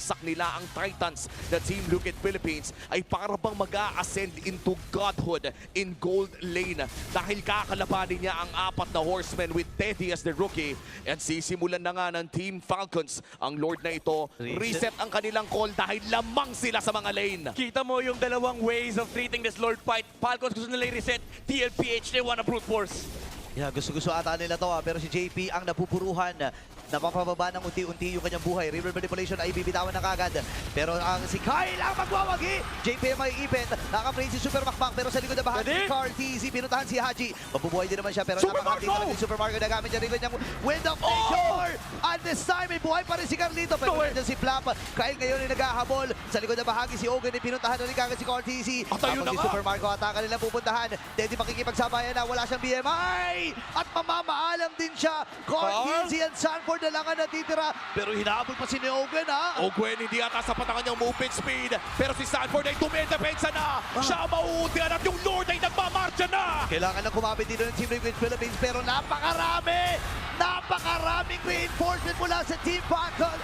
wasak nila ang Titans na Team Liquid Philippines ay para bang mag-a-ascend into godhood in gold lane dahil kakalabanin niya ang apat na horsemen with Teddy as the rookie. And sisimulan na nga ng Team Falcons ang Lord na ito. Reset ang kanilang call dahil lamang sila sa mga lane. Kita mo yung dalawang ways of treating this Lord fight. Falcons gusto nila i-reset, TLPH they wanna brute force. Yeah, gusto-gusto ata nila to pero si JP ang napupuruhan. Napapababa ng unti-unti yung kanyang buhay. River Manipulation ay bibitawan na kagad. Pero ang si Kyle ang magwawagi. JP ang may ipit. Nakaplay si Super Makmak pero sa likod na bahagi si Carl TZ. Pinuntahan si Haji. Mabubuhay din naman siya pero napakati naman si Super Marco na gamit niya rin niyang Wind of Nature. And this time may buhay pa rin si Carlito. Pero nandiyan si Flap. Kyle ngayon ay naghahabol. Sa likod na bahagi si Ogan ay pinuntahan na rin kagad si Carl TZ. Tapos si Super Marco ataka nila pupuntahan. Teddy makikipagsabayan na. Wala siyang BMI. At mamamaalam din siya. Carl TZ and Sanford na lang ang natitira. Pero hinahabol pa si Ogan ha. Ogan hindi ata sapat ang kanyang movement speed. Pero si Sanford ay tumedepensa na. Siya mauutihan at yung Lord ay nagmamarcha na. Kailangan na kumapit dito ng Team Liquid Philippines pero napakaraming reinforcement mula sa Team Falcons.